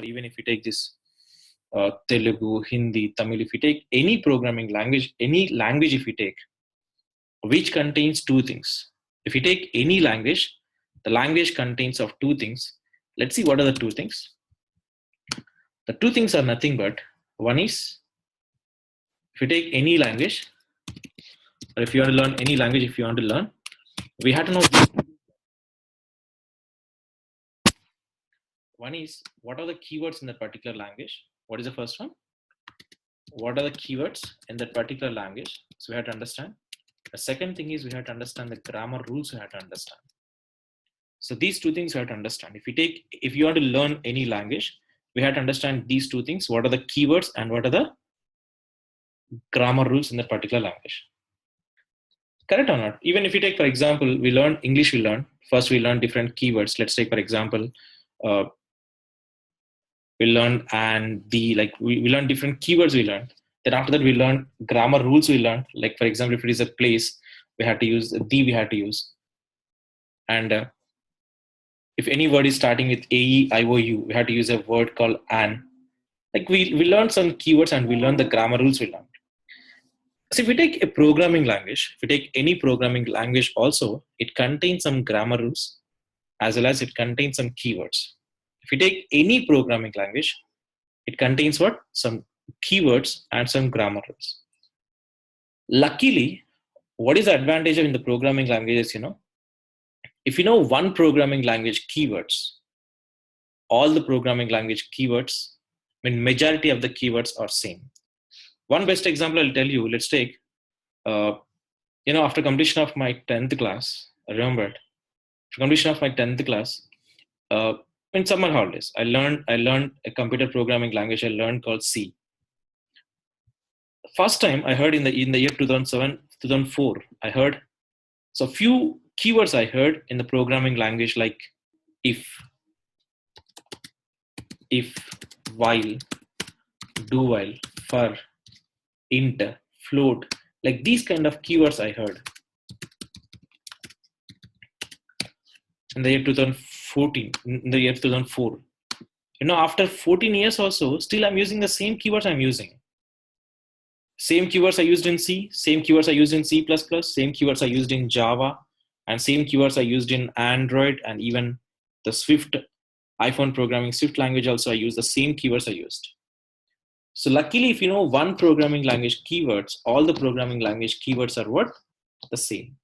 even if you take this Telugu, Hindi, Tamil, if you take any programming language, any language if you take, which contains two things. If you take any language, the language contains of two things. Let's see what are the two things. The two things are nothing but, one is, if you take any language, or if you want to learn any language, if you want to learn, we have to know. One is, what are the keywords in that particular language? What is the first one? What are the keywords in that particular language? So we have to understand. The second thing is we have to understand the grammar rules. We have to understand. So these two things we have to understand. If you want to learn any language, we have to understand these two things. What are the keywords and what are the grammar rules in that particular language? Correct or not? Even if you take, for example, we learn English, first we learn different keywords. Let's take, for example, we learn we learn different keywords we learn. Then after that, we learn grammar rules we learn. Like, for example, if it is a place, we have to use the, we have to use. And if any word is starting with AE, IOU, we have to use a word called an. Like we learn some keywords and we learn the grammar rules we learned. So if we take a programming language, if we take any programming language also, it contains some grammar rules as well as it contains some keywords. If you take any programming language, it contains what? Some keywords and some grammar rules. Luckily, what is the advantage in the programming languages, if you know one programming language keywords, all the programming language keywords, majority of the keywords are same. One best example I'll tell you, let's take, after completion of my 10th class, I remember it, after completion of my 10th class, in summer holidays, I learned a computer programming language I learned called C. First time I heard in the year 2007, 2004, I heard, so few keywords I heard in the programming language like if, while, do while, for, int, float, like these kind of keywords I heard in the year 2014, in the year 2004. After 14 years or so, still I'm using the same keywords I'm using. Same keywords I used in C, same keywords I used in C++, same keywords I used in Java, and same keywords I used in Android, and even the Swift, iPhone programming, Swift language also I use the same keywords I used. So luckily, if you know one programming language keywords, all the programming language keywords are what? The same.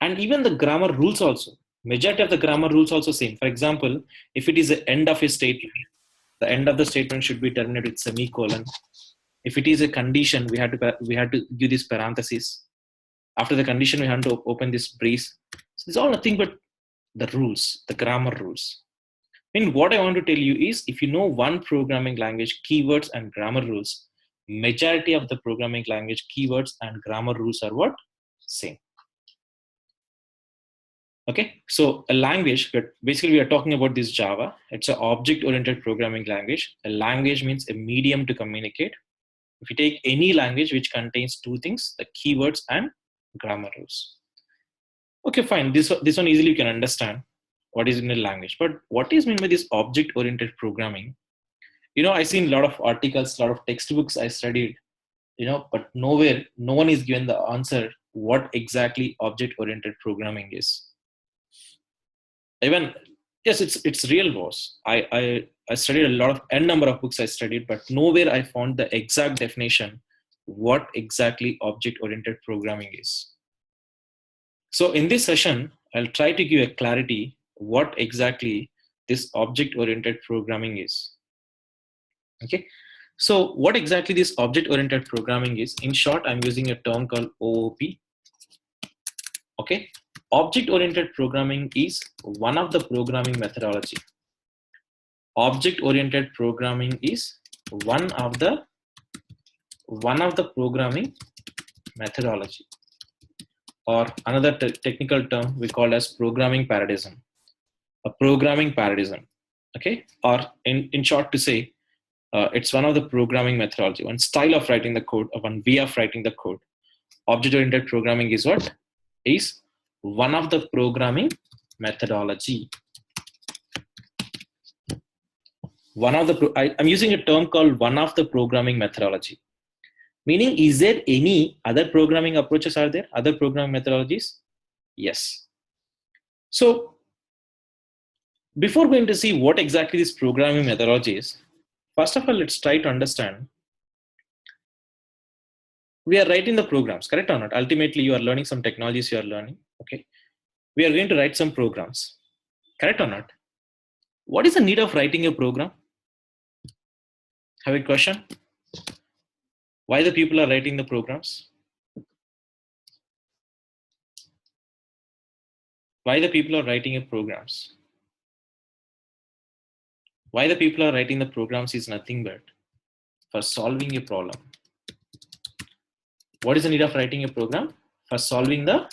And even the grammar rules also, majority of the grammar rules also same. For example, if it is the end of a statement, the end of the statement should be terminated with semicolon. If it is a condition, we had to give this parenthesis. After the condition, we have to open this brace. So it's all nothing but the rules, the grammar rules. What I want to tell you is, if you know one programming language keywords and grammar rules, majority of the programming language keywords and grammar rules are what? Same. Okay, so a language, but basically we are talking about this Java. It's an object-oriented programming language. A language means a medium to communicate. If you take any language which contains two things, the keywords and grammar rules. Okay, fine. This one easily you can understand what is in a language. But what is meant by this object-oriented programming? I seen a lot of articles, a lot of textbooks I studied, but nowhere, no one is given the answer what exactly object-oriented programming is. Even, yes, it's real was. I studied a lot of n number of books I studied, but nowhere I found the exact definition what exactly object-oriented programming is. So in this session, I'll try to give a clarity what exactly this object-oriented programming is. Okay, so what exactly this object-oriented programming is? In short, I'm using a term called OOP. Okay, object-oriented programming is one of the programming methodology. Object-oriented programming is one of the programming methodology, or another technical term we call as programming paradigm. A programming paradigm. Okay, or in short to say, it's one of the programming methodology, one style of writing the code, or one way of writing the code. Object-oriented programming is what? Is one of the programming methodology. I'm using a term called one of the programming methodology. Meaning, is there any other programming approaches? Are there other programming methodologies? Yes. So before going to see what exactly this programming methodology is, first of all, let's try to understand. We are writing the programs, correct or not? Ultimately, you are learning some technologies you are learning. Okay. We are going to write some programs, correct or not? What is the need of writing a program? Have a question? Why the people are writing the programs? Why the people are writing a programs? Why the people are writing the programs is nothing but for solving a problem. What is the need of writing a program? For solving the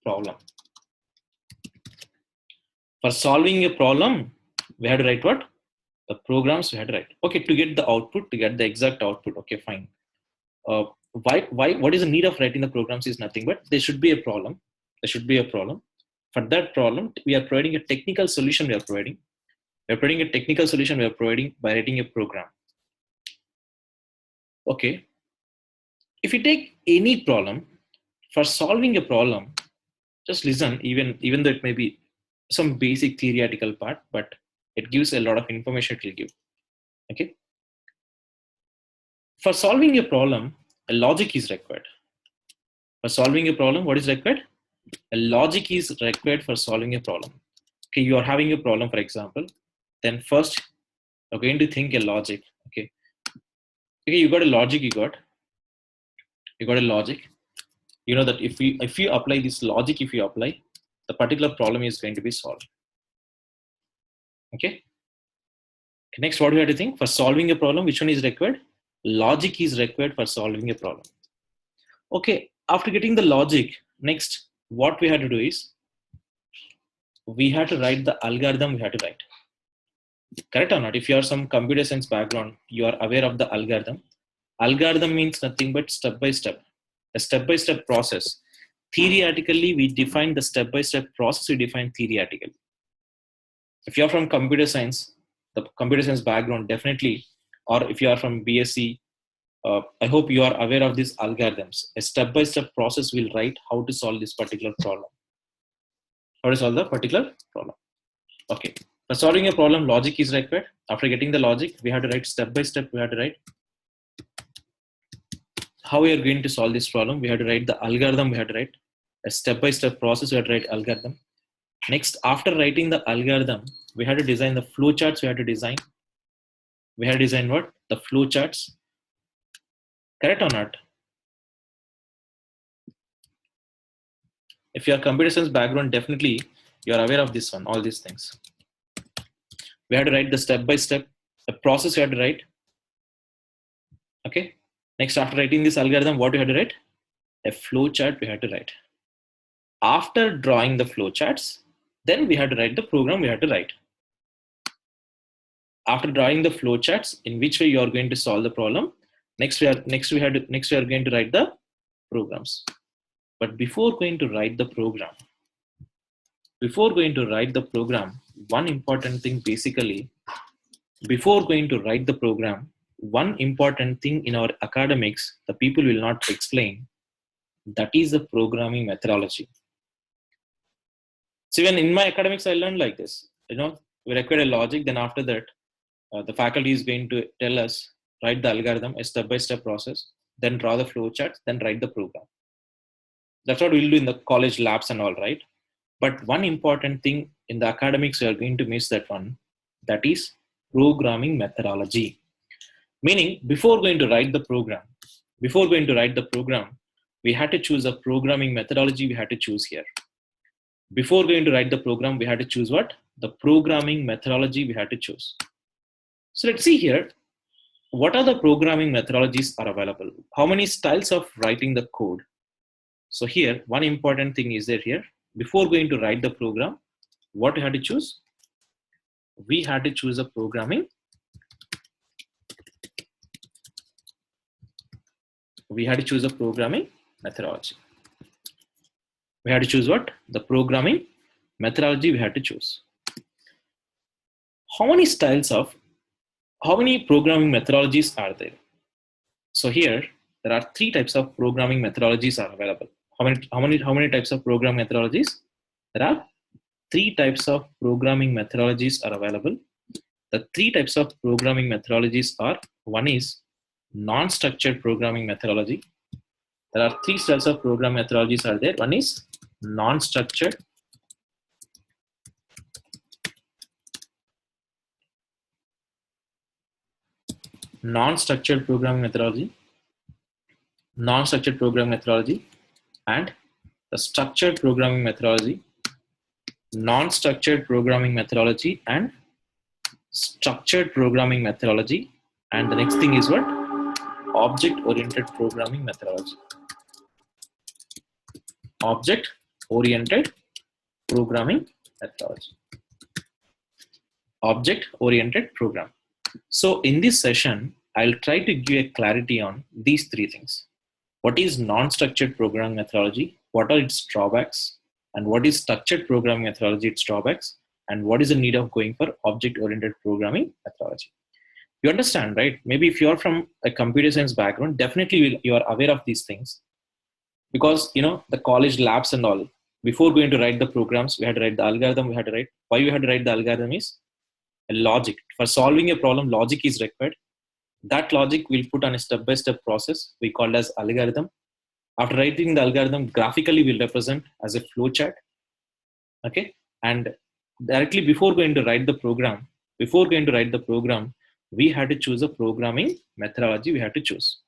problem. For solving a problem, we had to write what? The programs we had to write. Okay, to get the output, to get the exact output. Okay, fine. What is the need of writing the programs is nothing but there should be a problem. There should be a problem. For that problem, we are providing a technical solution. We are providing a technical solution. We are providing by writing a program. Okay. If you take any problem, for solving a problem, just listen. Even though it may be some basic theoretical part, but it gives a lot of information it will give. Okay. For solving a problem, a logic is required. For solving a problem, what is required? A logic is required for solving a problem. Okay, you are having a problem, for example. Then first, you're going to think a logic. Okay, you got a logic. You got a logic. You know that if you apply this logic, if you apply, the particular problem is going to be solved. Okay. Next, what do you have to think for solving a problem? Which one is required? Logic is required for solving a problem. Okay. After getting the logic, next, what we had to do is we had to write the algorithm. We had to write. Correct or not? If you are some computer science background, you are aware of the algorithm. Algorithm means nothing but step by step. A step by step process. Theoretically, we define the step by step process. We define theoretically. If you are from computer science, the computer science background definitely, or if you are from BSc, I hope you are aware of these algorithms. A step by step process will write how to solve this particular problem. How to solve the particular problem. Okay. For solving a problem, logic is required. After getting the logic, we have to write step by step. We have to write how we are going to solve this problem. We have to write the algorithm. We have to write a step by step process. We have to write algorithm. Next, after writing the algorithm, we have to design the flowcharts. We have to design. We have to design what? The flowcharts. Correct or not? If you are computer science background, definitely you are aware of this one. All these things. We have to write the step by step. The process we have to write. Okay. Next, after writing this algorithm, what we have to write? A flowchart we have to write. After drawing the flowcharts, then we have to write the program we have to write. After drawing the flowcharts, in which way you are going to solve the problem, next we are going to write the programs. But before going to write the program, one important thing basically, before going to write the program, one important thing in our academics, the people will not explain, that is the programming methodology. So even in my academics, I learned like this. We require a logic. Then after that, the faculty is going to tell us, write the algorithm, a step-by-step process, then draw the flowchart, then write the program. That's what we'll do in the college labs and all, right? But one important thing in the academics, we are going to miss that one. That is programming methodology. Meaning, before going to write the program, we had to choose a programming methodology we had to choose here. Before going to write the program, we had to choose what? The programming methodology we had to choose. So let's see here. What are the programming methodologies are available? How many styles of writing the code? So here, one important thing is there here. Before going to write the program, what we had to choose? We had to choose a programming. We had to choose a programming methodology. We had to choose what? The programming methodology we had to choose. how many styles of, how many programming methodologies are there? So here, there are three types of programming methodologies are available. How many types of programming methodologies? There are three types of programming methodologies are available. The three types of programming methodologies are, one is non-structured programming methodology. There are three styles of program methodologies are there. One is non-structured, non-structured programming methodology, non-structured programming methodology, and the structured programming methodology, non-structured programming methodology, and structured programming methodology. And the next thing is what? Object-oriented programming methodology. Object-oriented programming methodology. Object-oriented program. So in this session, I'll try to give a clarity on these three things. What is non-structured programming methodology? What are its drawbacks? And what is structured programming methodology, its drawbacks? And what is the need of going for object-oriented programming methodology? You understand, right? Maybe if you're from a computer science background, definitely you are aware of these things. Because, the college labs and all, before going to write the programs, we had to write the algorithm, we had to write. Why we had to write the algorithm is a logic. For solving a problem, logic is required. That logic we'll put on a step-by-step process we call as algorithm. After writing the algorithm, graphically we'll represent as a flow chart. Okay, and directly before going to write the program, we had to choose a programming methodology. We had to choose.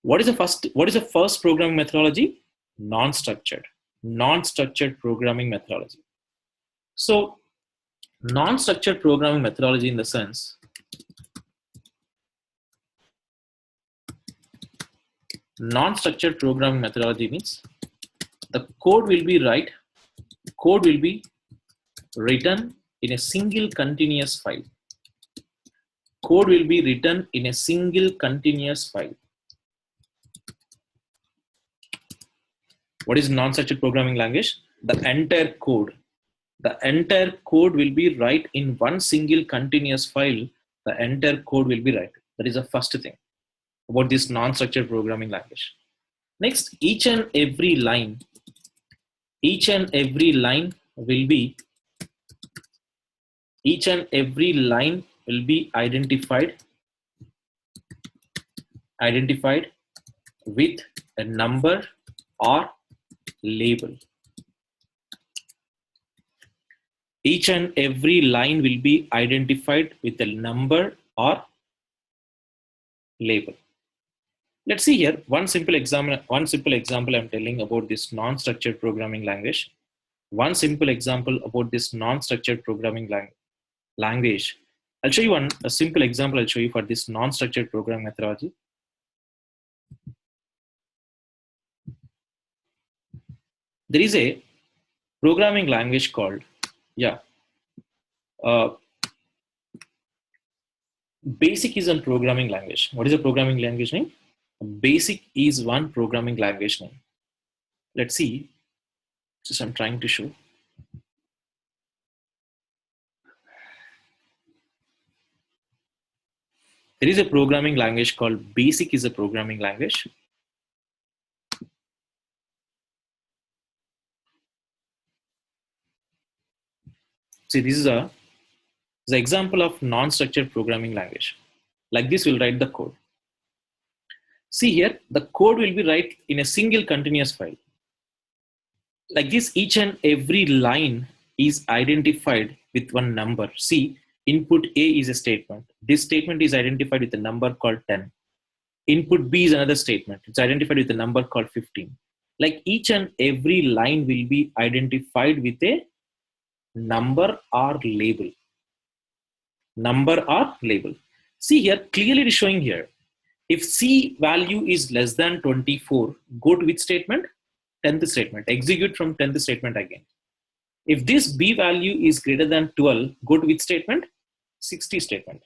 What is the first programming methodology? Non-structured programming methodology. So non-structured programming methodology in the sense, non-structured programming methodology means the code will be written in a single continuous file. Code will be written in a single continuous file. What is non-structured programming language? The entire code will be write in one single continuous file. The entire code will be write. That is the first thing about this non-structured programming language. Next, each and every line will be identified with a number or label. Each and every line will be identified with a number or label. Let's see here one simple example I'm telling about this non-structured programming language. One simple example about this non-structured programming language. I'll show you a simple example I'll show you for this non-structured programming methodology. There is a programming language called, Basic is a programming language. What is a programming language name? Basic is one programming language name. Let's see. Just I'm trying to show. There is a programming language called Basic is a programming language. See, this is the example of non-structured programming language. Like this, we'll write the code. See here, the code will be write in a single continuous file. Like this, each and every line is identified with one number. See, input A is a statement. This statement is identified with a number called 10. Input B is another statement. It's identified with a number called 15. Like each and every line will be identified with a number or label. See here, clearly it is showing here. If C value is less than 24, go to which statement? 10th statement. Execute from 10th statement again. If this B value is greater than 12, go to which statement? 60 statement.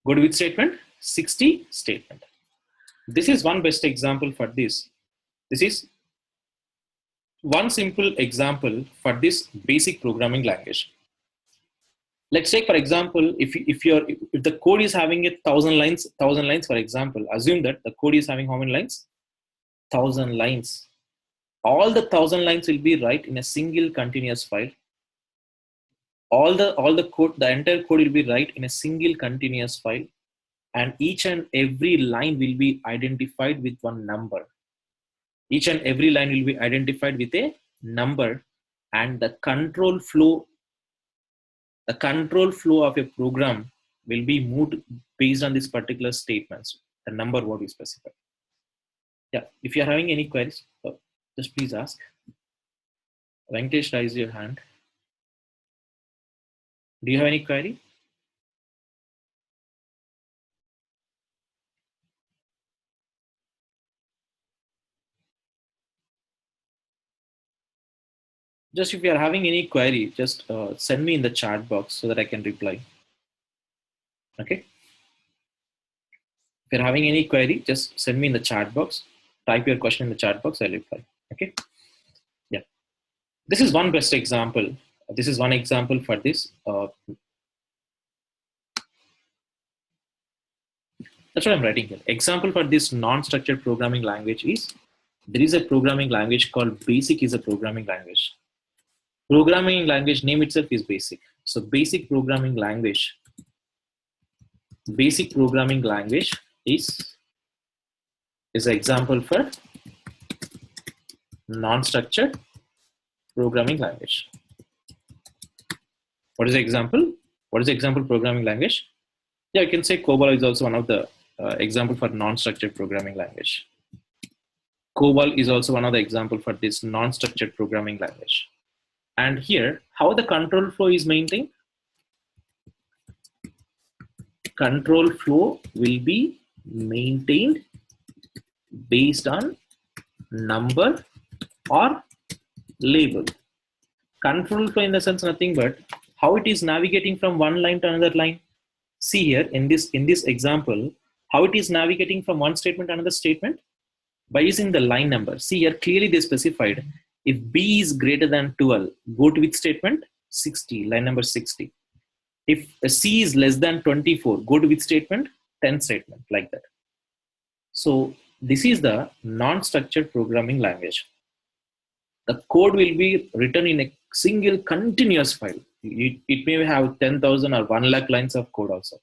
Go to which statement? 60 statement. This is one best example for this. This is one simple example for this basic programming language. Let's take, for example, if the code is having a thousand lines, for example, assume that the code is having how many lines? 1,000 lines. All the 1,000 lines will be right in a single continuous file. All the code, the entire code will be right in a single continuous file, and each and every line will be identified with one number. Each and every line will be identified with a number, and the control flow of a program will be moved based on these particular statements, the number what we specify. Yeah, if you're having any queries, just please ask. Venkatesh, raise your hand. Do you have any query? Just if you are having any query, just send me in the chat box so that I can reply. Okay. If you're having any query, just send me in the chat box. Type your question in the chat box, I'll reply. Okay. Yeah. This is one best example. This is one example for this. That's what I'm writing here. Example for this non-structured programming language is, there is a programming language called Basic is a programming language. Programming language name itself is Basic. So basic programming language is an example for non-structured programming language. What is the example? What is the example programming language? Yeah, you can say COBOL is also one of the example for non-structured programming language. COBOL is also one of the example for this non-structured programming language. And here, how the control flow is maintained? Control flow will be maintained based on number or label. Control flow in the sense nothing but how it is navigating from one line to another line. See here in this example, how it is navigating from one statement to another statement by using the line number. See here clearly they specified, if B is greater than 12, go to which statement? 60, line number 60. If C is less than 24, go to which statement? 10 statement, like that. So this is the non-structured programming language. The code will be written in a single continuous file. It may have 10,000 or 1 lakh lines of code also.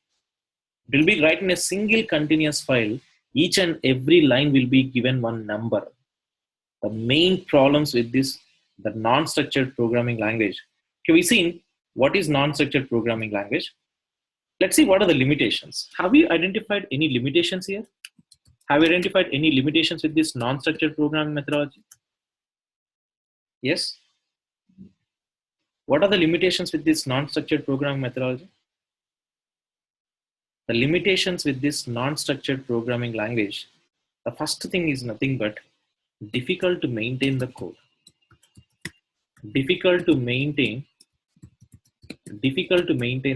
It will be written in a single continuous file. Each and every line will be given one number. The main problems with this, the non-structured programming language. Have we seen what is non-structured programming language? Let's see what are the limitations. Have you identified any limitations here? Have you identified any limitations with this non-structured programming methodology? Yes. What are the limitations with this non-structured programming methodology? The limitations with this non-structured programming language, the first thing is nothing but difficult to maintain the code. Difficult to maintain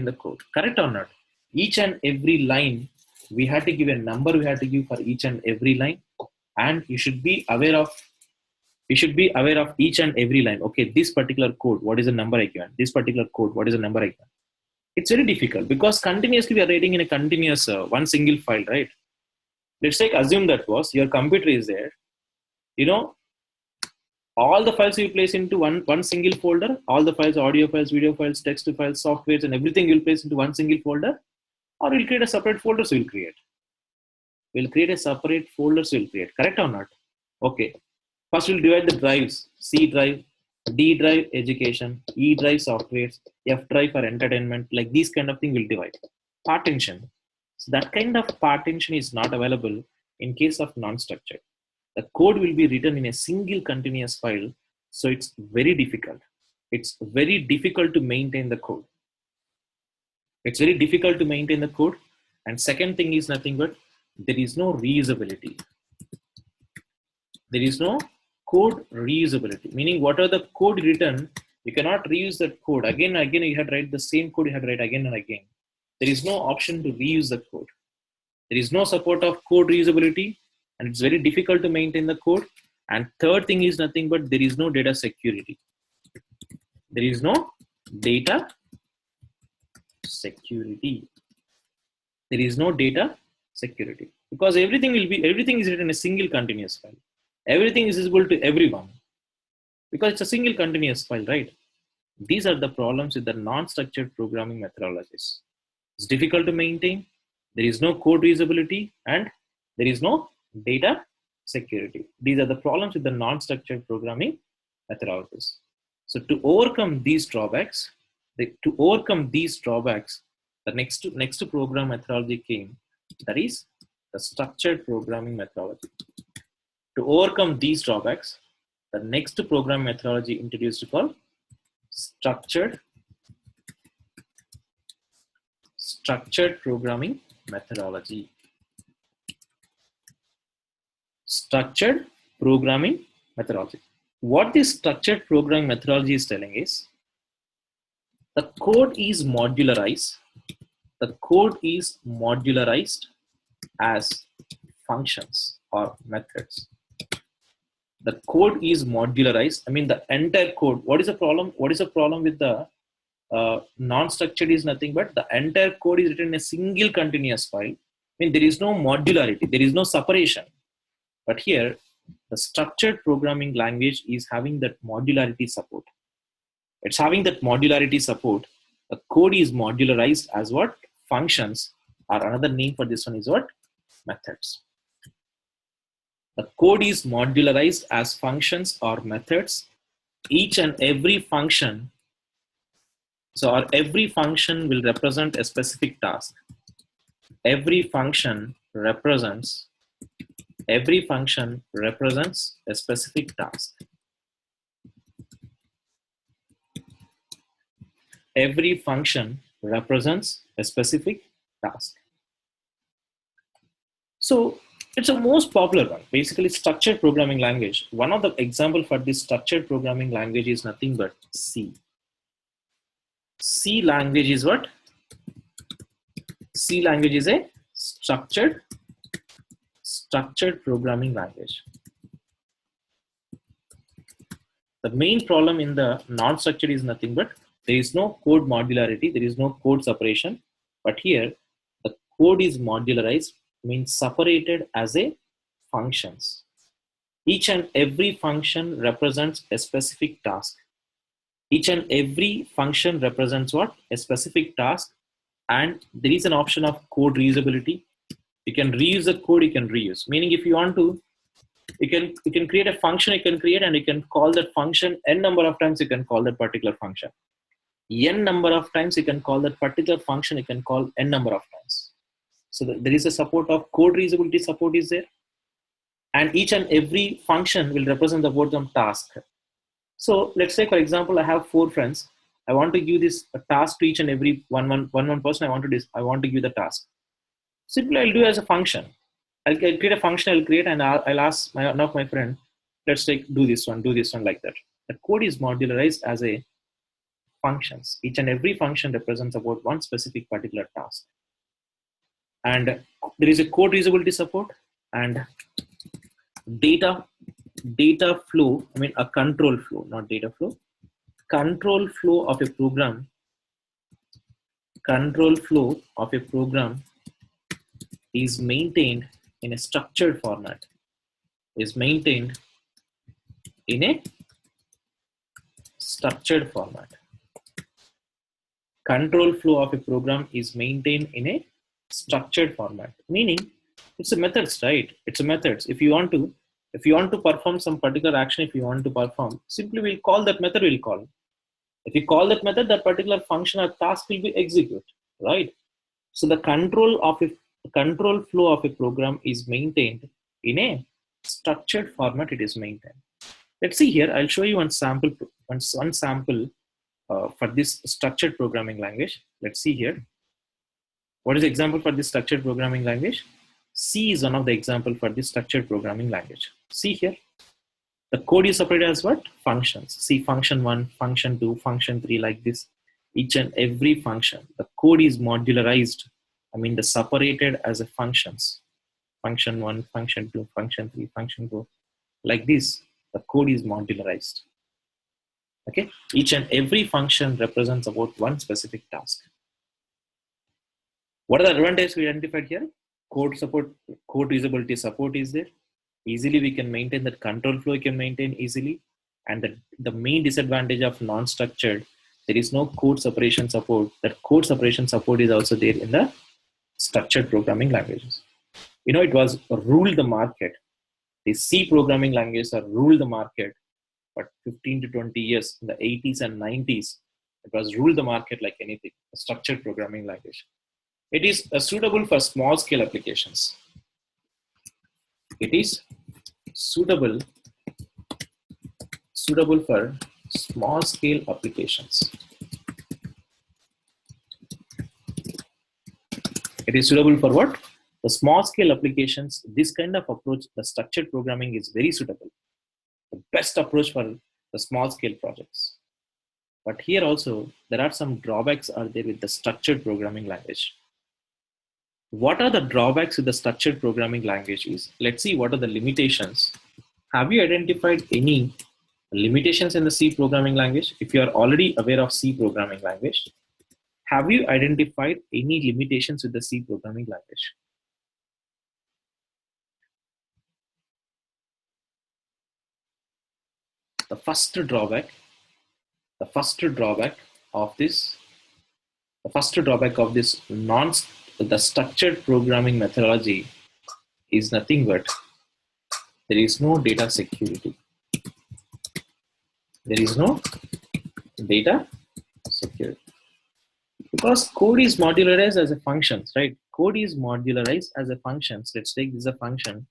the code. Correct or not? Each and every line, we had to give a number, we had to give for each and every line, and you should be aware of each and every line. Okay, this particular code, what is the number I given? This particular code, what is the number I given? It's very difficult because continuously we are writing in a continuous one single file, right? Let's assume that was your computer is there. All the files you place into one single folder, all the files, audio files, video files, text files, softwares, and everything you'll place into one single folder, or we'll create a separate folder, so we'll create a separate folder, so we'll create. Correct or not? Okay. First we'll divide the drives, C drive, D drive, education, E drive, softwares, F drive for entertainment, like these kind of thing we'll divide. Partition. So that kind of partition is not available in case of non-structured. The code will be written in a single continuous file, so it's very difficult. It's very difficult to maintain the code. And second thing is nothing but there is no reusability. There is no code reusability, meaning whatever the code written, you cannot reuse that code. Again and again, you had to write the same code, you had to write again and again. There is no option to reuse the code. There is no support of code reusability, and it's very difficult to maintain the code. And third thing is nothing but there is no data security. There is no data security. There is no data security because everything is written in a single continuous file. Everything is visible to everyone because it's a single continuous file, right? These are the problems with the non-structured programming methodologies. It's difficult to maintain. There is no code reusability and there is no data security. These are the problems with the non-structured programming methodologies. So to overcome these drawbacks, the next program methodology came, that is the structured programming methodology. To overcome these drawbacks, the next program methodology introduced called structured programming methodology. Structured programming methodology. What this structured programming methodology is telling is the code is modularized. The code is modularized as functions or methods. The code is modularized. I mean, the entire code. What is the problem? What is the problem with the non-structured is nothing but the entire code is written in a single continuous file. I mean, there is no modularity. There is no separation. But here, the structured programming language is having that modularity support. It's having that modularity support. The code is modularized as what? Functions, or another name for this one is what? Methods. The code is modularized as functions or methods. Each and every function, every function will represent a specific task. Every function represents a specific task. Every function represents a specific task. So it's a most popular one, basically structured programming language. One of the example for this structured programming language is nothing but C. C language is what? C language is a structured programming language. The main problem in the non-structured is nothing but there is no code modularity, there is no code separation. But here, the code is modularized, means separated as a functions. Each and every function represents a specific task. Each and every function represents what? A specific task. And there is an option of code reusability. You can reuse the code, you can reuse. Meaning if you want to, you can create a function, you can create and you can call that function n number of times, you can call that particular function. N number of times you can call that particular function, you can call n number of times. So there is a support of code reusability support is there. And each and every function will represent the word of task. So let's say, for example, I have 4 friends. I want to give this a task to each and every one person. I want to give the task. Simply, I'll do as a function. I'll create a function. I'll create and I'll ask one of my friend. Let's do this one like that. The code is modularized as a functions. Each and every function represents about one specific particular task. And there is a code reusability support and data flow. I mean a control flow, not data flow. Control flow of a program. Control flow of a program is maintained in a structured format. Is maintained in a structured format. Control flow of a program is maintained in a structured format. Meaning, it's a methods, right? It's a methods. If you want to perform some particular action, simply we'll call that method. We'll call. If you call that method, that particular function or task will be executed, right? So the control flow of a program is maintained in a structured format. It is maintained. Let's see here. I'll show you one sample for this structured programming language. Let's see here. What is the example for this structured programming language? C is one of the example for this structured programming language. See here. The code is separated as what? Functions. See function 1, function 2, function 3 like this. Each and every function. The code is modularized. I mean the separated as a functions. Function 1, function 2, function 3, function 4. Like this. The code is modularized. Okay. Each and every function represents about one specific task. What are the advantages we identified here? Code support, code usability support is there. Easily we can maintain that control flow, we can maintain easily. And the main disadvantage of non-structured, there is no code separation support. That code separation support is also there in the structured programming languages. It was ruled the market. The C programming languages have ruled the market for 15 to 20 years. In the 80s and 90s, it was ruled the market like anything, a structured programming language. It is suitable for small scale applications. It is suitable for small scale applications. It is suitable for what? The small scale applications. This kind of approach, the structured programming, is very suitable. The best approach for the small scale projects. But here also, there are some drawbacks are there with the structured programming language. What are the drawbacks with the structured programming languages? Let's see what are the limitations. Have you identified any limitations in the C programming language? If you are already aware of C programming language, have you identified any limitations with the C programming language? The first drawback of this the structured programming methodology is nothing but there is no data security. There is no data security because code is modularized as a function, right? Code is modularized as a function. Let's take this as a function.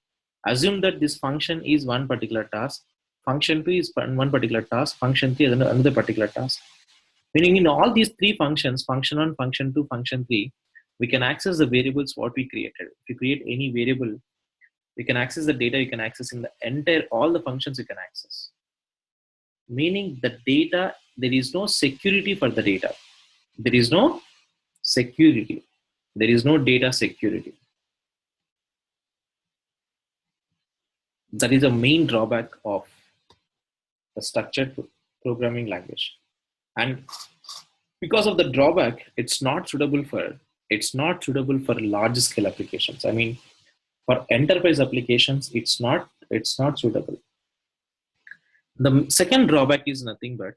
Assume that this function is one particular task. Function 2 is one particular task. Function 3 is another particular task. Meaning in all these three functions, function 1, function 2, function 3, we can access the variables what we created. If you create any variable, we can access the data, you can access in the entire, all the functions you can access. Meaning the data, there is no security for the data. There is no security. There is no data security. That is a main drawback of the structured programming language. And because of the drawback, it's not suitable for large scale applications. I mean, for enterprise applications, it's not suitable. The second drawback is nothing but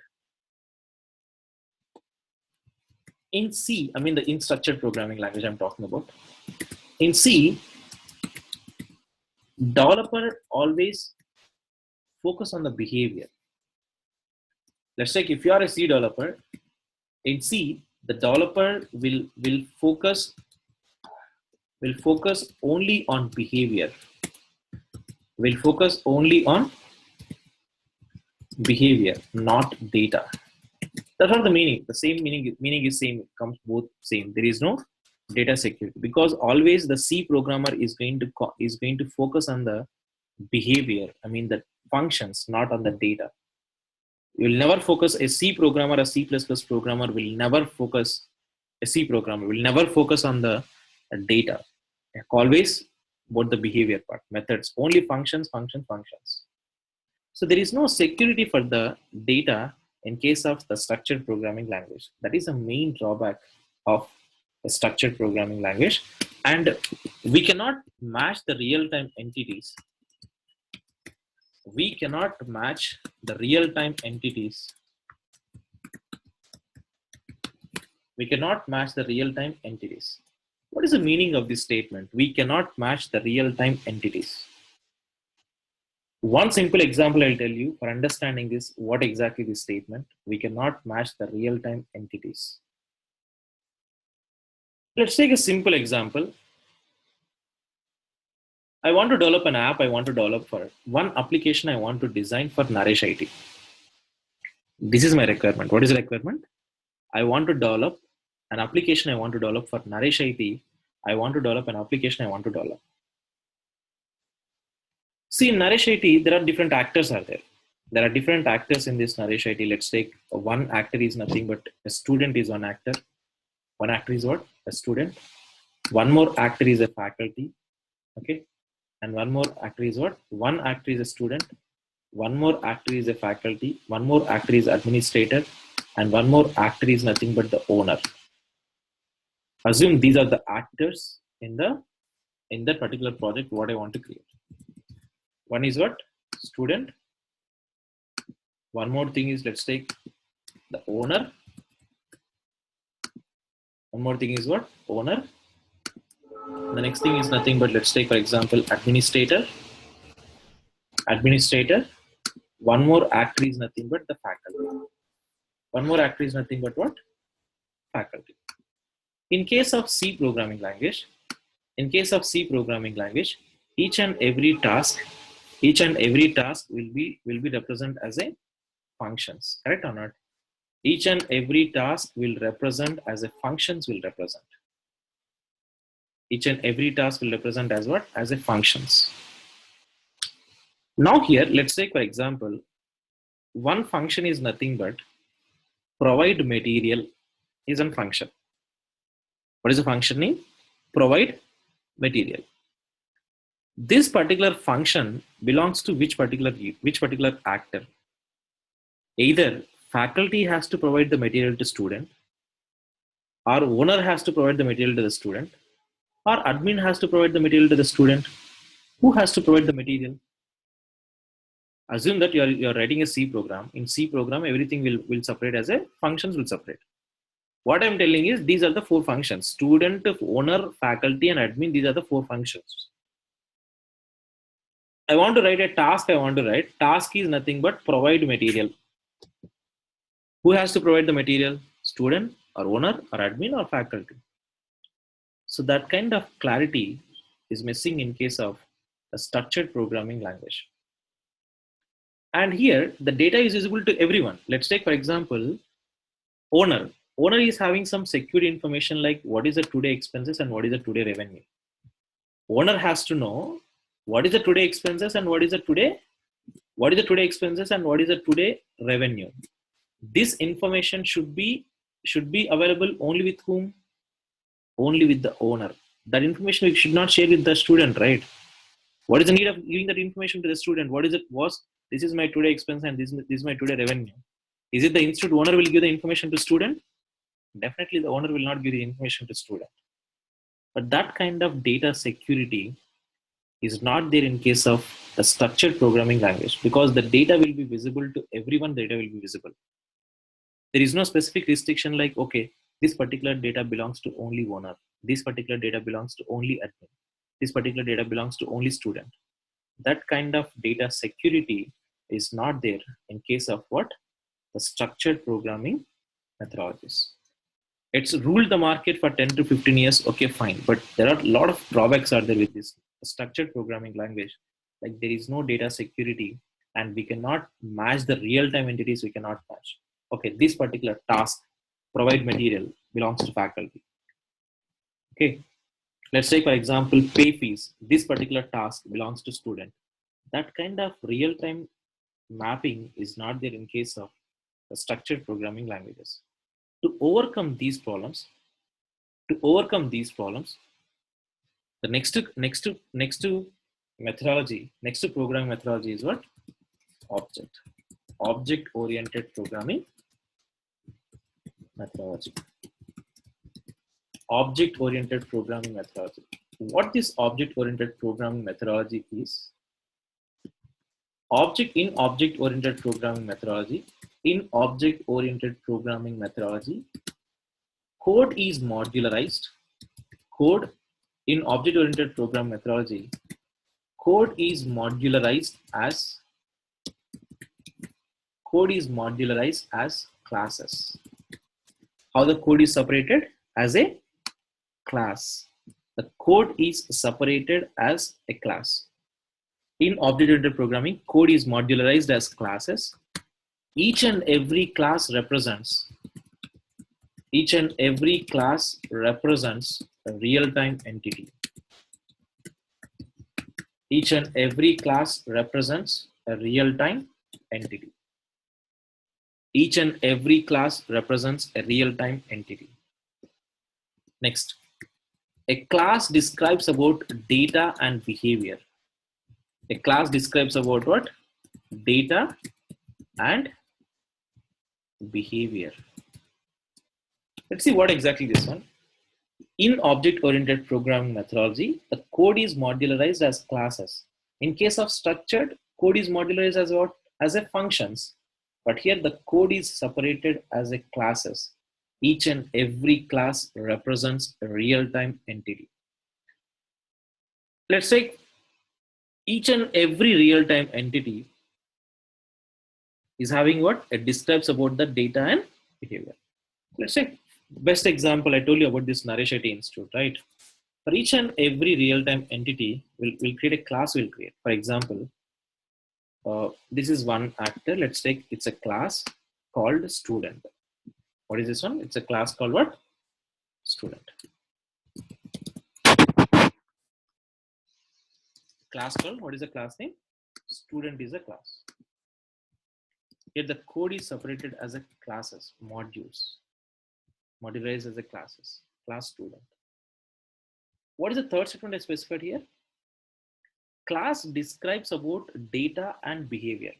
in C, I mean in structured programming language I'm talking about. In C, developer always focus on the behavior. Let's take if you are a C developer, in C, the developer will focus only on behavior. Will focus only on behavior, not data. That's not the meaning. The same meaning is same. It comes both same. There is no data security because always the C programmer is going to focus on the behavior. I mean the functions, not on the data. You will never focus a C programmer, a C++ programmer will never focus. A C programmer will never focus on the data. Always about the behavior part, methods, only functions. So there is no security for the data in case of the structured programming language. That is a main drawback of the structured programming language. And we cannot match the real-time entities. We cannot match the real-time entities. We cannot match the real-time entities. What is the meaning of this statement? We cannot match the real-time entities. One simple example I'll tell you for understanding this, what exactly this statement, we cannot match the real-time entities. Let's take a simple example. I want to develop an app I want to develop for one application I want to design for Naresh IT. This is my requirement. What is the requirement? I want to develop an application I want to develop for Naresh IT. I want to develop an application I want to develop. See, in Naresh IT, there are different actors are there. There are different actors in this Naresh IT. Let's take one actor is nothing but a student is one actor. One actor is what? A student. One more actor is a faculty. Okay. And one more actor is what? One actor is a student. One more actor is a faculty. One more actor is administrator. And one more actor is nothing but the owner. Assume these are the actors in that particular project what I want to create. One is what? Student. One more thing is, let's take the owner. One more thing is what? Owner. The next thing is nothing but, let's take for example administrator. Administrator. One more actor is nothing but the faculty. One more actor is nothing but what? Faculty. In case of C programming language, each and every task will be represented as a functions. Correct or not? Each and every task will represent as a functions will represent. Each and every task will represent as what? As a functions. Now here, let's take for example, one function is nothing but provide material is a function. What is the function name? Provide material. This particular function belongs to which particular actor? Either faculty has to provide the material to student, or owner has to provide the material to the student, or admin has to provide the material to the student. Who has to provide the material? Assume that you're writing a C program. In C program, everything will separate as a functions will separate. What I'm telling is these are the four functions: student, owner, faculty, and admin. These are the four functions. I want to write a task. Task is nothing but provide material. Who has to provide the material? Student or owner or admin or faculty. So that kind of clarity is missing in case of a structured programming language. And here the data is visible to everyone. Let's take for example, owner. Owner is having some secured information like what is the today expenses and what is the today revenue. Owner has to know what is the today expenses and what is the today expenses and what is the today revenue. This information should be available only with whom? Only with the owner. That information we should not share with the student, right? What is the need of giving that information to the student? What is it? This is my today expense and this is my today revenue. Is it the institute owner will give the information to student? Definitely the owner will not give the information to student. But that kind of data security is not there in case of the structured programming language, because the data will be visible to everyone. Data will be visible. There is no specific restriction like, okay, this particular data belongs to only owner. This particular data belongs to only admin. This particular data belongs to only student. That kind of data security is not there in case of what? The structured programming methodologies. It's ruled the market for 10 to 15 years. Okay, fine. But there are a lot of drawbacks are there with this structured programming language. Like there is no data security and we cannot match the real-time entities. We cannot match. Okay, this particular task, provide material, belongs to faculty. Okay, let's take for example, pay fees. This particular task belongs to student. That kind of real-time mapping is not there in case of the structured programming languages. To overcome these problems, the next methodology, next to programming methodology is what? Object-oriented programming methodology. Object-oriented programming methodology. What this object-oriented programming methodology is? Object-oriented programming methodology, code is modularized. Code in object-oriented programming methodology, code is modularized as classes. How the code is separated? As a class. The code is separated as a class. In object-oriented programming, code is modularized as classes. Each and every class represents a real-time entity. Each and every class represents a real-time entity. Each and every class represents a real-time entity. Next, a class describes about data and behavior. A class describes about what? Data and behavior. Let's see what exactly this one. In object-oriented programming methodology, the code is modularized as classes. In case of structured, code is modularized as what? As a functions. But here the code is separated as a classes. Each and every class represents a real-time entity. Let's say each and every real-time entity is having what? It describes about the data and behavior. Let's say, best example, I told you about this Naresh IT Institute, right? For each and every real-time entity, we'll create a class. We'll create, for example, this is one actor. Let's take, it's a class called student. What is this one? It's a class called what? Student. Class called, what is the class name? Student is a class. Here the code is separated as a classes, modules, modularized as a classes, class student. What is the third statement I specified here? Class describes about data and behavior.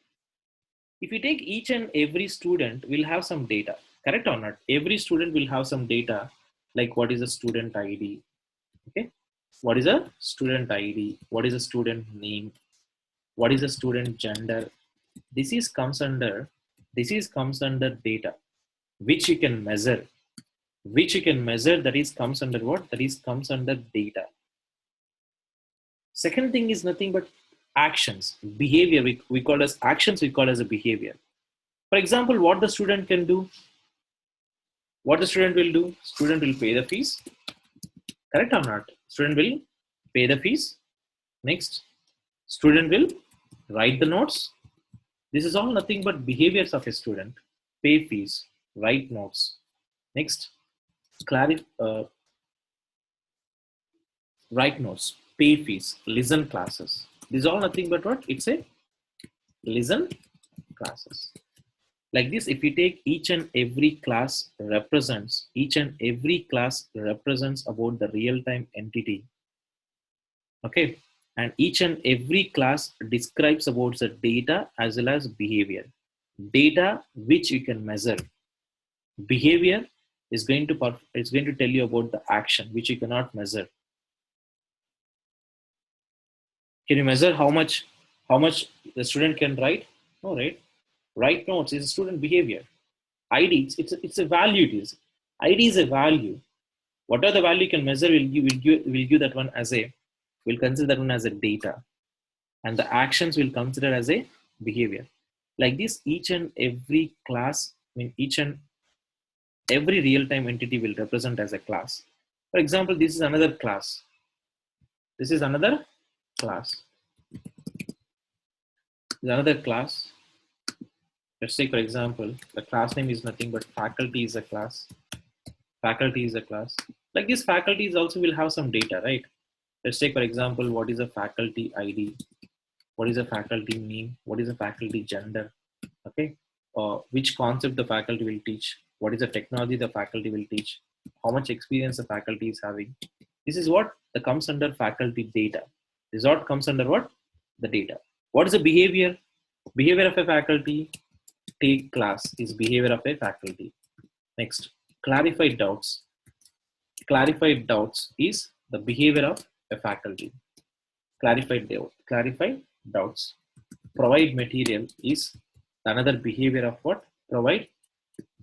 If you take each and every student will have some data, correct or not? Every student will have some data, like what is a student ID, okay? What is a student ID? What is a student name? What is a student gender? This is comes under data, which you can measure. That is comes under what? That is comes under data. Second thing is nothing but actions, behavior. We call as actions, we call as a behavior. For example, what the student can do, what the student will do, student will pay the fees, correct or not? Student will pay the fees. Next, student will write the notes. This is all nothing but behaviors of a student. Pay fees, write notes. Next, write notes, pay fees, listen classes. This is all nothing but what? It's a listen classes. Like this, if we take each and every class represents about the real-time entity. Okay. And each and every class describes about the data as well as behavior. Data which you can measure. Behavior is going to tell you about the action which you cannot measure. Can you measure how much the student can write? No, right? Write notes is a student behavior. ID, it's a value. It is. ID is a value. Whatever the value you can measure, will give that one as a, we'll consider that one as a data. And the actions will consider as a behavior. Like this, each and every class, each and every real-time entity will represent as a class. For example, this is another class. This is another class. Another class. Let's take, for example, the class name is nothing but faculty is a class. Faculty is a class. Like this, faculties also will have some data, right? Let's take, for example, what is a faculty ID? What is a faculty name? What is a faculty gender? Okay. Which concept the faculty will teach? What is the technology the faculty will teach? How much experience the faculty is having? This is what comes under faculty data. This is what comes under what? The data. What is the behavior? Behavior of a faculty. Take class is behavior of a faculty. Next, clarified doubts. Clarified doubts is the behavior of a faculty. Clarified doubts. Provide material is another behavior of what?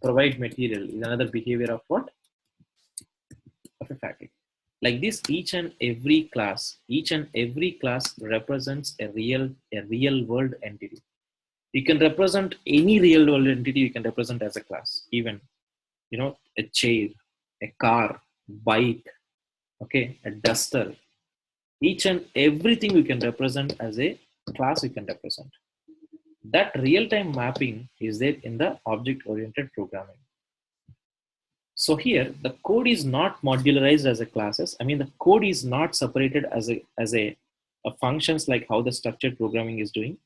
Provide material is another behavior of what? Of a faculty. Like this, each and every class represents a real world entity. You can represent any real world entity, you can represent as a class. Even, a chair, a car, bike, okay, a duster. Each and everything we can represent as a class, we can represent. That real-time mapping is there in the object-oriented programming. So here, the code is not modularized as a classes. The code is not separated as a functions like how the structured programming is doing.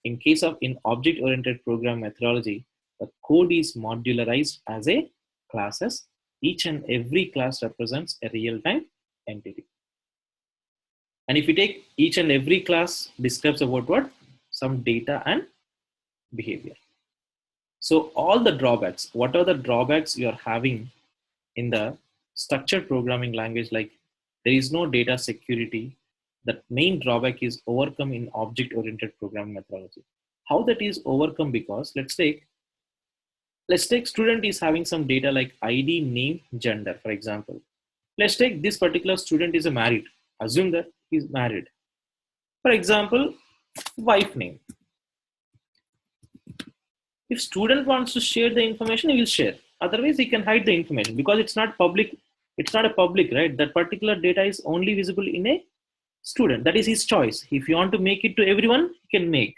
In case of object-oriented program methodology, the code is modularized as a classes. Each and every class represents a real-time entity. And if you take each and every class describes about what? Some data and behavior. So all the drawbacks, what are the drawbacks you are having in the structured programming language like there is no data security. The main drawback is overcome in object-oriented programming methodology. How that is overcome? Because let's take student is having some data like ID, name, gender, for example. Let's take this particular student is a married. Assume that he's married. For example, wife name. If student wants to share the information, he will share. Otherwise, he can hide the information because it's not public. It's not a public, right? That particular data is only visible in a student. That is his choice. If you want to make it to everyone, he can make.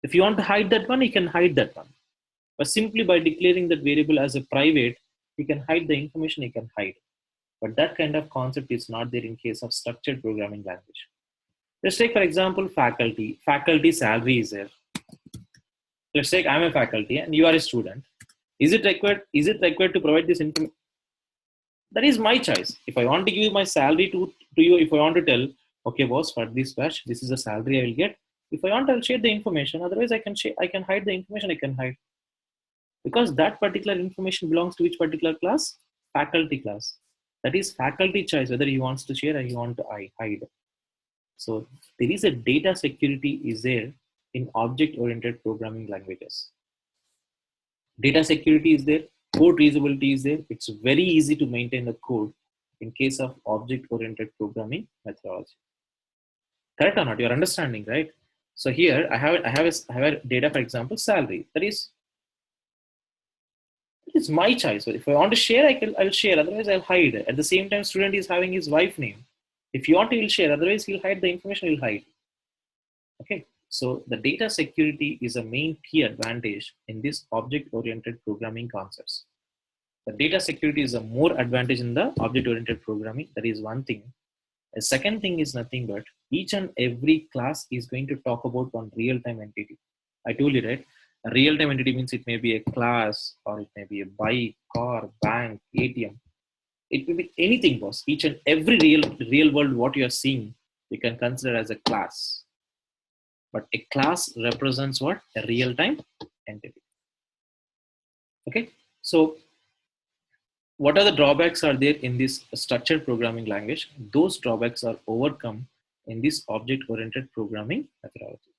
If you want to hide that one, he can hide that one. But simply by declaring that variable as a private, he can hide the information he can hide. But that kind of concept is not there in case of structured programming language. Let's take, for example, faculty. Faculty salary is there. Let's take I'm a faculty and you are a student. Is it required to provide this information? That is my choice. If I want to give my salary to you, if I want to tell, okay, boss, for this batch, this is the salary I will get. If I want, I'll share the information. Otherwise, I can hide the information I can hide. Because that particular information belongs to which particular class? Faculty class. That is faculty choice, whether he wants to share or he want to hide. So there is a data security is there in object-oriented programming languages. Data security is there, code reusability is there. It's very easy to maintain the code in case of object-oriented programming methodology. Correct or not? You're understanding, right? So here I have a data, for example, salary. That is it's my choice. So if I want to share, I'll share. Otherwise, I'll hide. At the same time, student is having his wife name. If you want, he'll share. Otherwise, he'll hide the information. He'll hide. Okay. So the data security is a main key advantage in this object-oriented programming concepts. The data security is a more advantage in the object-oriented programming. That is one thing. The second thing is nothing but each and every class is going to talk about one real-time entity. I told you, right? A real-time entity means it may be a class or it may be a bike, car, bank, ATM. It may be anything, boss. Each and every real world what you are seeing, you can consider as a class. But a class represents what? A real-time entity. Okay. So what are the drawbacks are there in this structured programming language? Those drawbacks are overcome in this object-oriented programming methodology.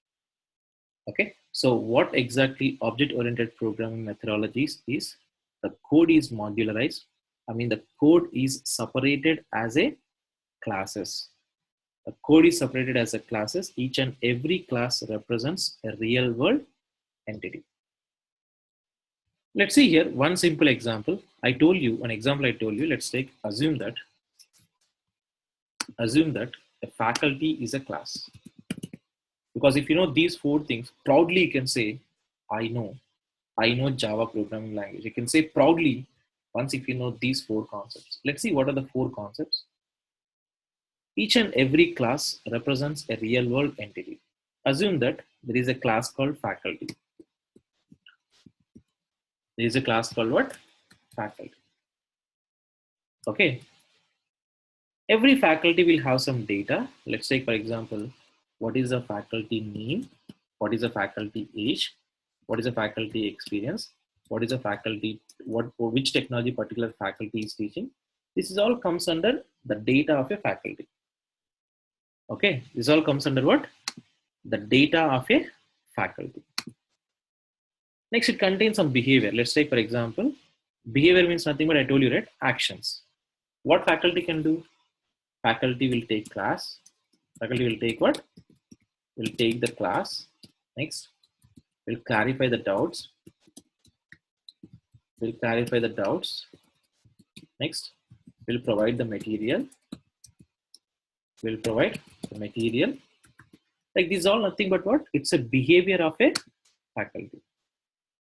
Okay, so what exactly object-oriented programming methodologies is? The code is modularized. I mean, the code is separated as a classes. The code is separated as a classes. Each and every class represents a real world entity. Let's see here one simple example. I told you, let's take, assume that a faculty is a class. Because if you know these four things, proudly you can say, I know Java programming language. You can say proudly once if you know these four concepts. Let's see what are the four concepts. Each and every class represents a real world entity. Assume that there is a class called faculty. There is a class called what? Faculty. Okay. Every faculty will have some data. Let's take, for example, what is the faculty name? What is the faculty age? What is the faculty experience? What is the faculty, which technology particular faculty is teaching? This is all comes under the data of a faculty. Okay, this all comes under what? The data of a faculty. Next, it contains some behavior. Let's take, for example, behavior means nothing but I told you, right? Actions. What faculty can do? Faculty will take class. Faculty will take what? Will take the class. Next, will clarify the doubts. Will clarify the doubts. Next, will provide the material. Will provide the material. Like this is all nothing but what? It's a behavior of a faculty.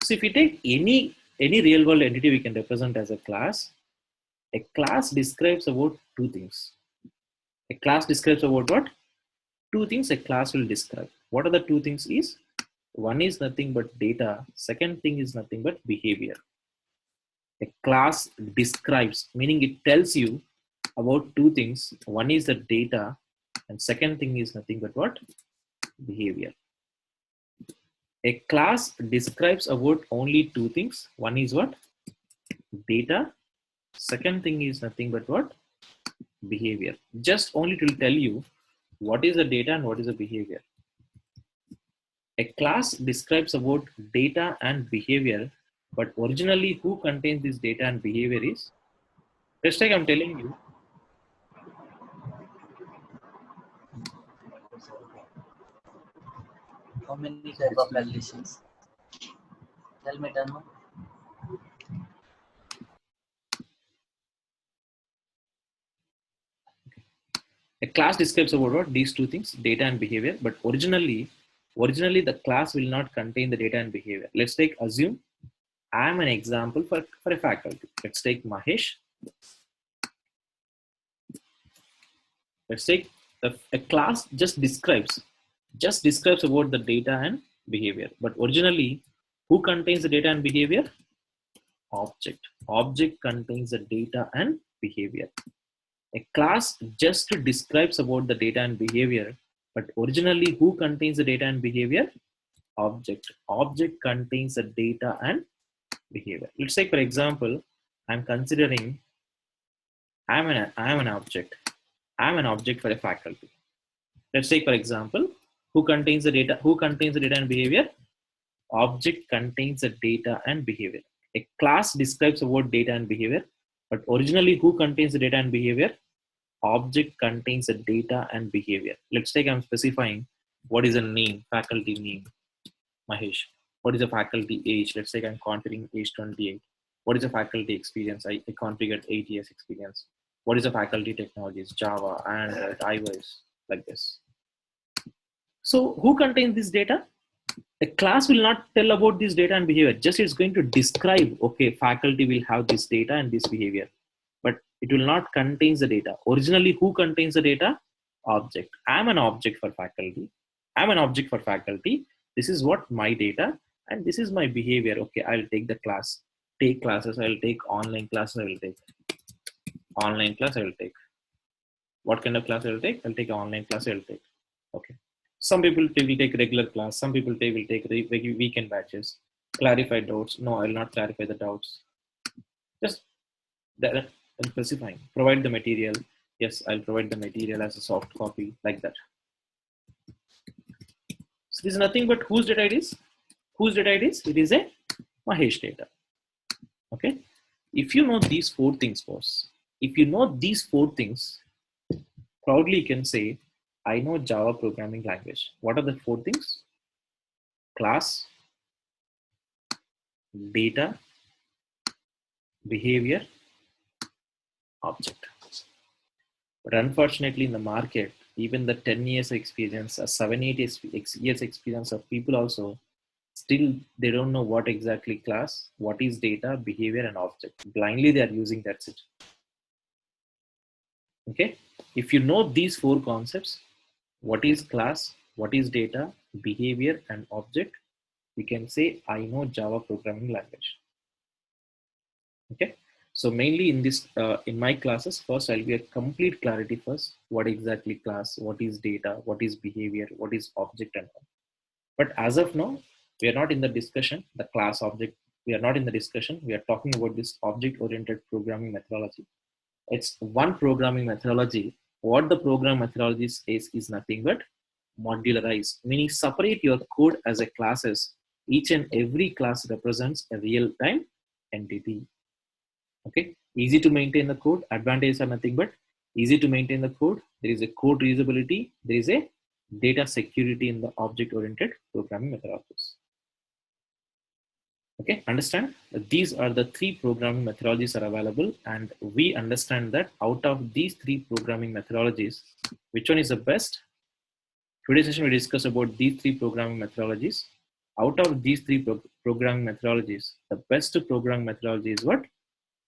So if you take any real world entity we can represent as a class describes about two things. A class describes about what? Two things a class will describe. What are the two things is? One is nothing but data. Second thing is nothing but behavior. A class describes, meaning it tells you about two things. One is the data and second thing is nothing but what? Behavior. A class describes about only two things. One is what? Data Second thing is nothing but what? Behavior. Just only to tell you what is the data and what is the behavior. A class describes about data and behavior, but originally who contains this data and behavior is, just like I'm telling you, How many type of calculations? Tell me, Dharma. a class describes about what? These two things, data and behavior, but originally the class will not contain the data and behavior. Let's take, assume I'm an example for a faculty. Let's take Mahesh. Let's take a class just describes about the data and behavior, but originally who contains the data and behavior? Object contains the data and behavior. A class just describes about the data and behavior, but originally who contains the data and behavior? Object contains the data and behavior. Let's say, for example, I'm considering I'm an object. I'm an object for a faculty. Let's take, for example, who contains the data and behavior? Object contains the data and behavior. A class describes about data and behavior, but originally who contains the data and behavior? Object contains the data and behavior. Let's take, I'm specifying what is a name, faculty name, Mahesh. What is a faculty age? Let's say I'm configuring age 28. What is a faculty experience? I configured 8 years experience. What is a faculty technologies? Java, Android, iOS, like this. So who contains this data? A class will not tell about this data and behavior. Just it's going to describe, okay, faculty will have this data and this behavior, but it will not contain the data. Originally, who contains the data? Object. I'm an object for faculty. I'm an object for faculty. This is what my data and this is my behavior. Okay, I'll take the class. Take classes. I'll take online classes. I will take online class. I will take. What kind of class I will take? I'll take an online class. I will take. Okay. Some people will take regular class. Some people will take weekend batches. Clarify doubts. No, I will not clarify the doubts. Just that I'm specifying. Provide the material. Yes, I'll provide the material as a soft copy, like that. So this is nothing but whose data it is? Whose data it is? It is a Mahesh data. Okay. If you know these four things, boss. If you know these four things, proudly you can say, I know Java programming language. What are the four things? Class, data, behavior, object. But unfortunately, in the market, even the 10 years experience, 7, 8 years experience of people also, still they don't know what exactly class, what is data, behavior, and object. Blindly they are using, that's it. Okay. If you know these four concepts, what is class, what is data, behavior, and object, we can say, I know Java programming language. Okay. So mainly in this, in my classes, first I'll be a complete clarity first. What exactly class, what is data, what is behavior, what is object, and all. But as of now, we are not in the discussion, the class object, we are not in the discussion. We are talking about this object-oriented programming methodology. It's one programming methodology. What the program methodology says is nothing but modularize, meaning separate your code as a classes. Each and every class represents a real-time entity. Okay, easy to maintain the code. Advantages are nothing but easy to maintain the code. There is a code reusability. There is a data security in the object-oriented programming methodologies. Okay, understand? These are the three programming methodologies are available, and we understand that out of these three programming methodologies, which one is the best? Today's session we discuss about these three programming methodologies. Out of these three programming methodologies, the best programming methodology is what?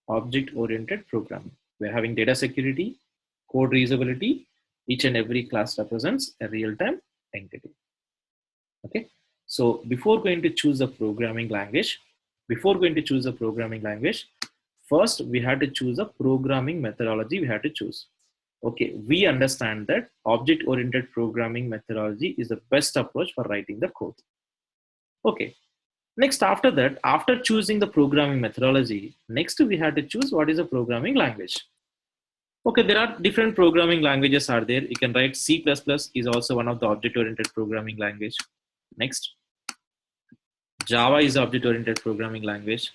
Object-oriented programming. We're having data security, code reusability. Each and every class represents a real-time entity. Okay. So before going to choose a programming language, first we had to choose a programming methodology we had to choose. Okay, we understand that object-oriented programming methodology is the best approach for writing the code. Okay, Next, after that, after choosing the programming methodology, next we had to choose what is a programming language. Okay, there are different programming languages are there. You can write C++ is also one of the object-oriented programming language. Next, Java is object-oriented programming language.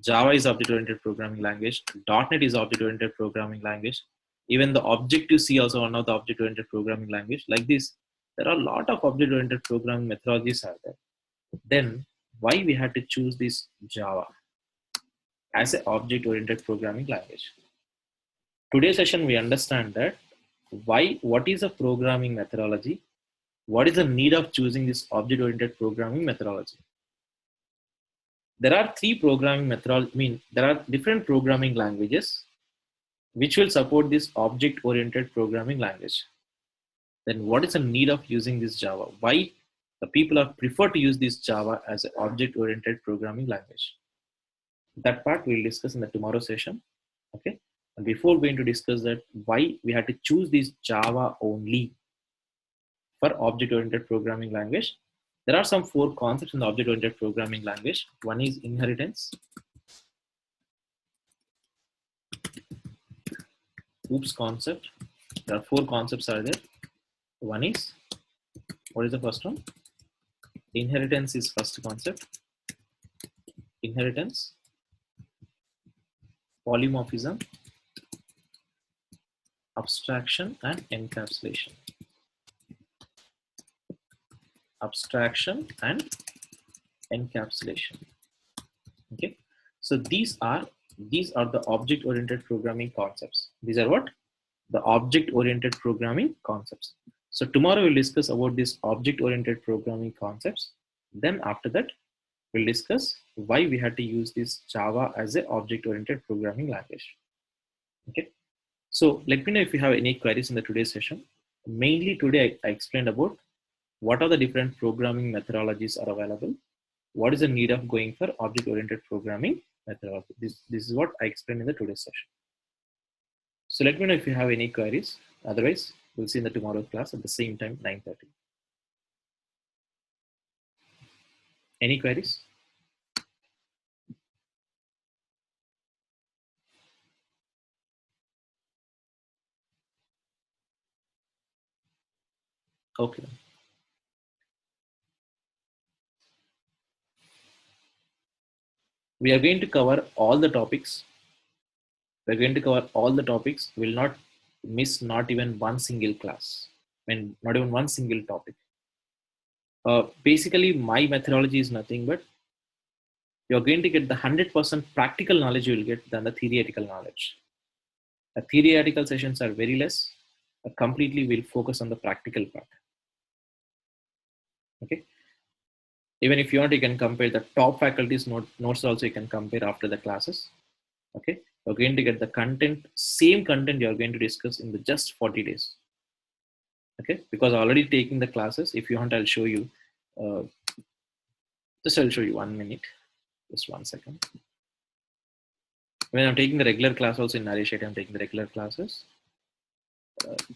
Java is object-oriented programming language. .NET is object-oriented programming language. Even the Objective-C also one of the object-oriented programming language. Like this, there are a lot of object-oriented programming methodologies are there. Then why we had to choose this Java as an object-oriented programming language? Today's session we understand that what is a programming methodology, what is the need of choosing this object-oriented programming methodology. There are three programming methodologies, there are different programming languages which will support this object-oriented programming language. Then what is the need of using this Java? Why the people are prefer to use this Java as an object-oriented programming language? That part we'll discuss in the tomorrow session. Okay. And before going to discuss that, why we had to choose this Java only for object-oriented programming language, there are some four concepts in the object-oriented programming language. One is inheritance. Oops, concept. There are four concepts are there. One is, what is the first one? Inheritance is first concept. Inheritance, polymorphism, abstraction, and encapsulation. Abstraction and encapsulation. Okay, so these are the object-oriented programming concepts. These are what? The object-oriented programming concepts. So tomorrow we'll discuss about these object-oriented programming concepts. Then after that, we'll discuss why we had to use this Java as an object-oriented programming language. Okay, so let me know if you have any queries in the today's session. Mainly today I explained about what are the different programming methodologies are available. What is the need of going for object-oriented programming methodology? This is what I explained in the today's session. So let me know if you have any queries. Otherwise, we'll see in the tomorrow class at the same time, 9:30. Any queries? Okay. We are going to cover all the topics. We're going to cover all the topics. We'll not miss not even one single class. I mean, not even one single topic. Basically, my methodology is nothing but you're going to get the 100% practical knowledge you will get than the theoretical knowledge. The theoretical sessions are very less. Completely will focus on the practical part. Okay. Even if you want, you can compare the top faculty's notes also you can compare after the classes. Okay. You're going to get the content, same content you're going to discuss in the just 40 days. Okay. Because already taking the classes, if you want, I'll show you. I'll show you 1 minute. Just 1 second. When I'm taking the regular class also in Naresh, I'm taking the regular classes,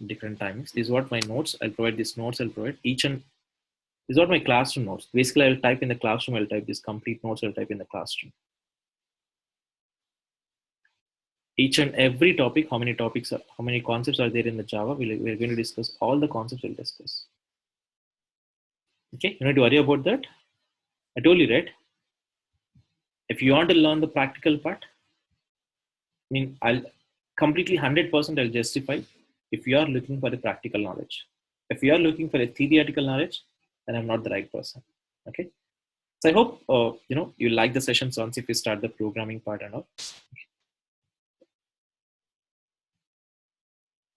different timings. This is what my notes, I'll provide these notes, I'll provide each and this is what my classroom notes. Basically, I'll type in the classroom, I'll type this complete notes, I'll type in the classroom. Each and every topic, how many concepts are there in the Java, we're going to discuss all the concepts we'll discuss. Okay, you need to worry about that. I told you, right? If you want to learn the practical part, I mean, I'll completely 100% I'll justify if you are looking for the practical knowledge. If you are looking for a theoretical knowledge, then I'm not the right person. Okay. So I hope you like the sessions once if you start the programming part and all.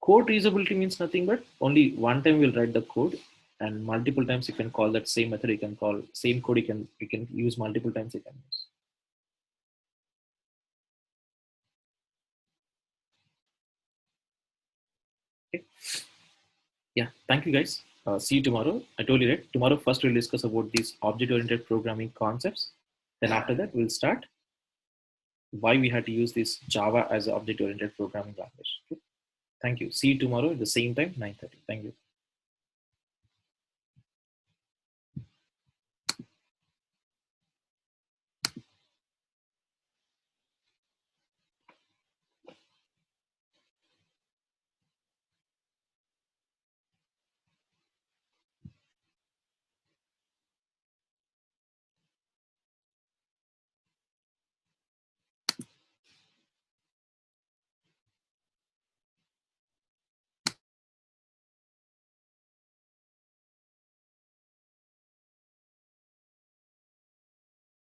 Code reusability means nothing but only one time we'll write the code, and multiple times you can call that same method. You can call same code. You can use multiple times. You can use. Okay. Yeah. Thank you, guys. See you tomorrow. I told you that tomorrow first we'll discuss about these object-oriented programming concepts. Then after that we'll start why we had to use this Java as an object-oriented programming language. Okay? Thank you. See you tomorrow at the same time, 9:30. Thank you.